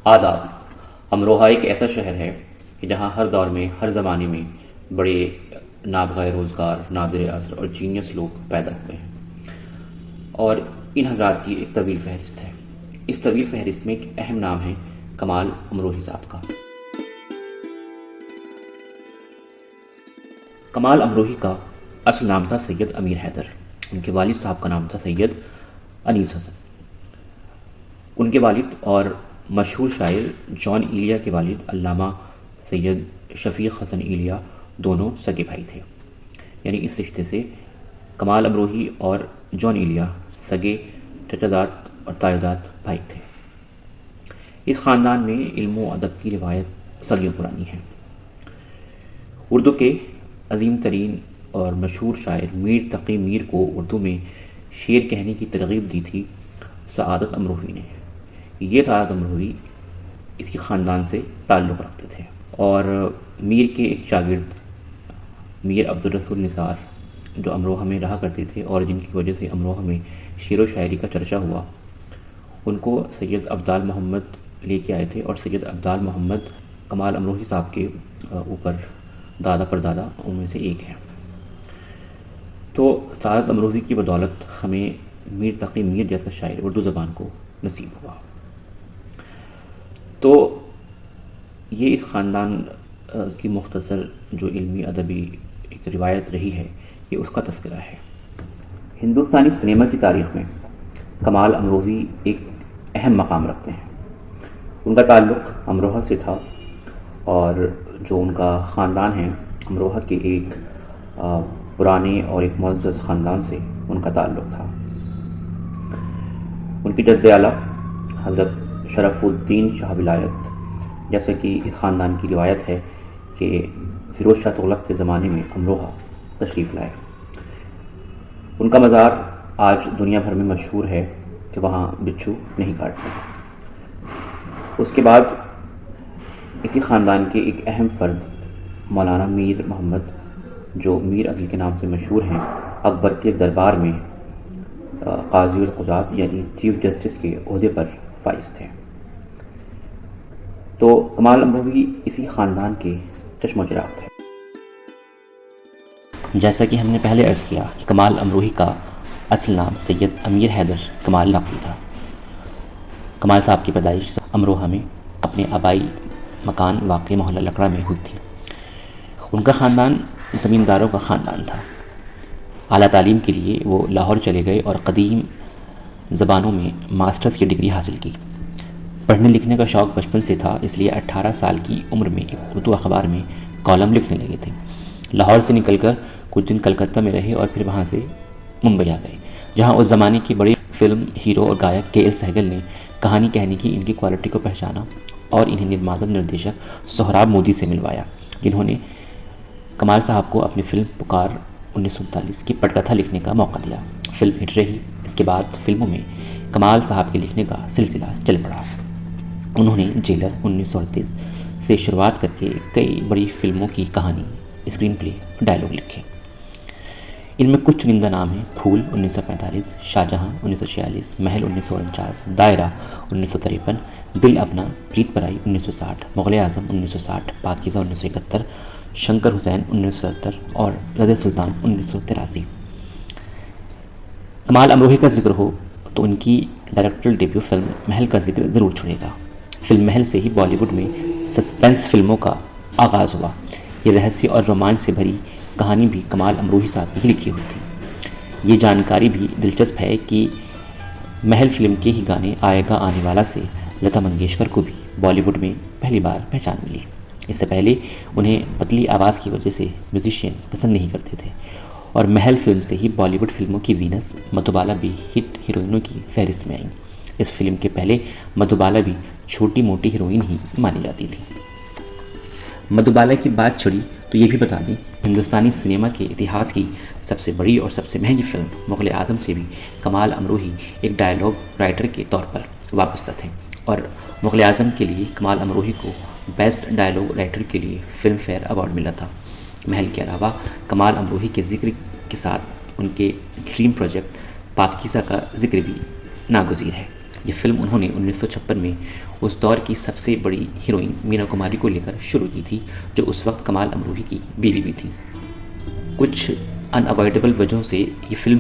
आदाब। अमरोहा एक ऐसा शहर है कि जहाँ हर दौर में, हर ज़माने में बड़े नाबगाए रोज़गार, नादिर असर और जीनियस लोग पैदा हुए हैं और इन हज़रात की एक तवील फहरिस्त है। इस तवील फहरिस्त में एक अहम नाम है कमाल अमरोही साहब का। कमाल अमरोही का असल नाम था सैयद अमीर हैदर। उनके वालिद साहब का नाम था सैयद अनीस हसन। उनके वालिद और मशहूर शायर जॉन इलिया के वालिद अल्लामा सैयद शफीक हसन इलिया दोनों सगे भाई थे। यानी इस रिश्ते से कमाल अमरोही और जॉन इलिया सगे चचाजाद और तायजाद भाई थे। इस ख़ानदान में इल्म व अदब की रिवायत सदियों पुरानी है। उर्दू के अजीम तरीन और मशहूर शायर मीर तक़ी मीर को उर्दू में शेर कहने की तरगीब दी थी सआदत अमरोही ने। ये सआदत अमरोही इसी ख़ानदान से ताल्लुक़ रखते थे और मीर के एक शागिर्द मीर अब्दुल रसूल निसार जो अमरोहा में रहा करते थे और जिनकी वजह से अमरोहा में शेर व शायरी का चर्चा हुआ, उनको सैयद अब्दाल मोहम्मद लेके आए थे और सैयद अब्दाल मोहम्मद कमाल अमरोही साहब के ऊपर दादा परदादा उनमें से एक हैं। तो सआदत अमरोही की बदौलत हमें मीर तक़ी मीर जैसा शायर उर्दू ज़बान को नसीब हुआ। तो ये इस ख़ानदान की मुख्तसर जो इल्मी अदबी एक रिवायत रही है, ये उसका तज़किरा है। हिंदुस्तानी सिनेमा की तारीख़ में कमाल अमरोही एक अहम मकाम रखते हैं। उनका ताल्लुक़ अमरोहा से था और जो उनका ख़ानदान है अमरोहा के एक पुराने और एक मुअज़्ज़ज़ ख़ानदान से उनका ताल्लुक़ था। उनकी जद्द आला हज़रत शरफ़ुद्दीन शाह विलायत, जैसे कि इस ख़ानदान की रिवायत है कि फ़िरोज़ शाह तुग़लक़ के ज़माने में अमरोहा तशरीफ़ लाए। उनका मज़ार आज दुनिया भर में मशहूर है कि वहाँ बिच्छू नहीं काटते। उसके बाद इसी ख़ानदान के एक अहम फ़र्द मौलाना मीर मोहम्मद, जो मीर अली के नाम से मशहूर हैं, अकबर के दरबार में क़ाज़ी उल क़ुज़ात यानी चीफ़ जस्टिस के ओहदे पर फाइज़ थे। तो कमाल अमरोही इसी ख़ानदान के चश्मो-चिराग़ थे। जैसा कि हमने पहले अर्ज़ किया कि कमाल अमरोही का असल नाम सैयद अमीर हैदर कमाल नक़वी था। कमाल साहब की पैदाइश अमरोहा में अपने आबाई मकान वाक़ई मोहल्ला लकड़ा में हुई थी। उनका ख़ानदान ज़मींदारों का ख़ानदान था। आला तालीम के लिए वो लाहौर चले गए और क़दीम ज़बानों में मास्टर्स की डिग्री हासिल की। पढ़ने लिखने का शौक़ बचपन से था, इसलिए 18 साल की उम्र में एक उर्दू अखबार में कॉलम लिखने लगे थे। लाहौर से निकलकर कुछ दिन कलकत्ता में रहे और फिर वहाँ से मुंबई आ गए, जहाँ उस ज़माने की बड़ी फिल्म हीरो और गायक के.एल. सहगल ने कहानी कहने की इनकी क्वालिटी को पहचाना और इन्हें निर्माता निर्देशक सोहराब मोदी से मिलवाया, जिन्होंने कमाल साहब को अपनी फ़िल्म पुकार 1939 की पटकथा लिखने का मौका दिया। फिल्म हिट रही। इसके बाद फिल्मों में कमाल साहब के लिखने का सिलसिला चल पड़ा। उन्होंने जेलर 1938 से शुरुआत करके कई बड़ी फिल्मों की कहानी, स्क्रीन प्ले, डायलॉग लिखे। इनमें कुछ चुनिंदा नाम हैं: फूल 1945, शाहजहां 1946, महल 1949, दायरा 1953, दिल अपना, प्रीत पराई 1960, मुग़ल आज़म 1960, पाकीज़ा 1971, शंकर हुसैन 1970 और रज़े सुल्तान 1983। कमाल अमरोही का जिक्र हो तो उनकी डायरेक्टरल डेब्यू फिल्म महल का जिक्र ज़रूर छुड़ेगा। फिल्म महल से ही बॉलीवुड में सस्पेंस फिल्मों का आगाज़ हुआ। ये रहस्य और रोमांच से भरी कहानी भी कमाल अमरोही साहब की लिखी हुई थी। ये जानकारी भी दिलचस्प है कि महल फिल्म के ही गाने आएगा आने वाला से लता मंगेशकर को भी बॉलीवुड में पहली बार पहचान मिली। इससे पहले उन्हें पतली आवाज़ की वजह से म्यूजिशियन पसंद नहीं करते थे और महल फिल्म से ही बॉलीवुड फिल्मों की वीनस मधुबाला भी हिट हीरोइनों की फहरिस्त में आई। इस फिल्म के पहले मधुबाला भी छोटी मोटी हीरोइन ही मानी जाती थी। मधुबाला की बात छड़ी तो ये भी बता दें, हिंदुस्तानी सिनेमा के इतिहास की सबसे बड़ी और सबसे महंगी फिल्म मुग़ल आज़म से भी कमाल अमरोही एक डायलॉग राइटर के तौर पर वाबस्ता थे और मुग़ल आज़म के लिए कमाल अमरोही को बेस्ट डायलॉग राइटर के लिए फिल्म फेयर अवार्ड मिला था। महल के अलावा कमाल अमरोही के जिक्र के साथ उनके ड्रीम प्रोजेक्ट पाकीज़ा का जिक्र भी नागुज़ीर है। ये फिल्म उन्होंने 1956 में उस दौर की सबसे बड़ी हीरोइन मीना कुमारी को लेकर शुरू की थी, जो उस वक्त कमाल अमरोही की बीवी भी थी। कुछ अनअवॉइडेबल वजहों से ये फिल्म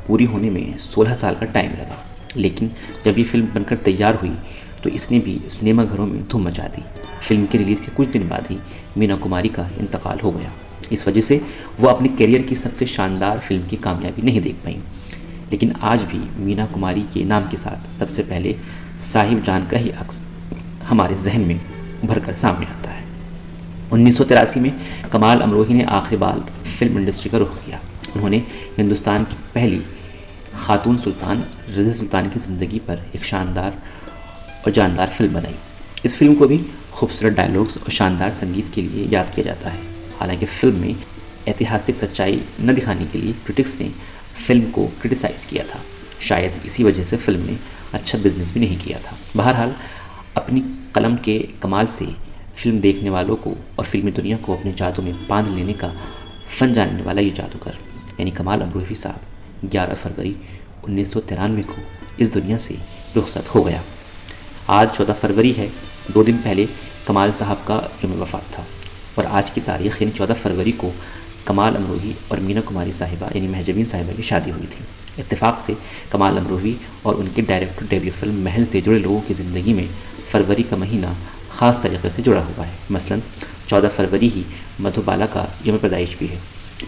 पूरी होने में 16 साल का टाइम लगा, लेकिन जब ये फिल्म बनकर तैयार हुई तो इसने भी सिनेमा घरों में धूम मचा दी। फिल्म के रिलीज़ के कुछ दिन बाद ही मीना कुमारी का इंतकाल हो गया। इस वजह से वो अपने करियर की सबसे शानदार फिल्म की कामयाबी नहीं देख पाई, लेकिन आज भी मीना कुमारी के नाम के साथ सबसे पहले साहिब जान का ही अक्स हमारे जहन में भरकर सामने आता है। 1983 में कमाल अमरोही ने आखिरी बार फिल्म इंडस्ट्री का रुख किया। उन्होंने हिंदुस्तान की पहली खातून सुल्तान रज़िया सुल्तान की ज़िंदगी पर एक शानदार और जानदार फिल्म बनाई। इस फिल्म को भी खूबसूरत डायलॉग्स और शानदार संगीत के लिए याद किया जाता है। हालांकि फिल्म में ऐतिहासिक सच्चाई न दिखाने के लिए क्रिटिक्स ने फिल्म को क्रिटिसाइज़ किया था। शायद इसी वजह से फिल्म ने अच्छा बिजनेस भी नहीं किया था। बहरहाल अपनी कलम के कमाल से फिल्म देखने वालों को और फिल्मी दुनिया को अपने जादू में बांध लेने का फ़न जानने वाला ये जादूगर यानी कमाल अमरोही साहब 11 फरवरी 1993 को इस दुनिया से रुखसत हो गया। आज 14 फरवरी है। 2 दिन पहले कमाल साहब का यौम वफ़ात था और आज की तारीख़ यानी 14 फरवरी को कमाल अमरोही और मीना कुमारी साहिबा यानी महजबीन साहिबा की शादी हुई थी। इत्तेफाक से कमाल अमरोही और उनके डायरेक्टर डेब्यू फिल्म महल से जुड़े लोगों की ज़िंदगी में फरवरी का महीना ख़ास तरीके से जुड़ा हुआ है। मसलन 14 फरवरी ही मधुबाला का यौम पैदाइश भी है।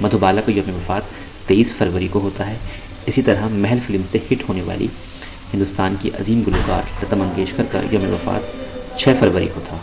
मधुबाला का यौम वफ़ात 23 फरवरी को होता है। इसी तरह महल फिल्म से हिट होने वाली हिंदुस्तान की अजीम गुलकार लता मंगेशकर का यौम वफ़ात 6 फरवरी को था।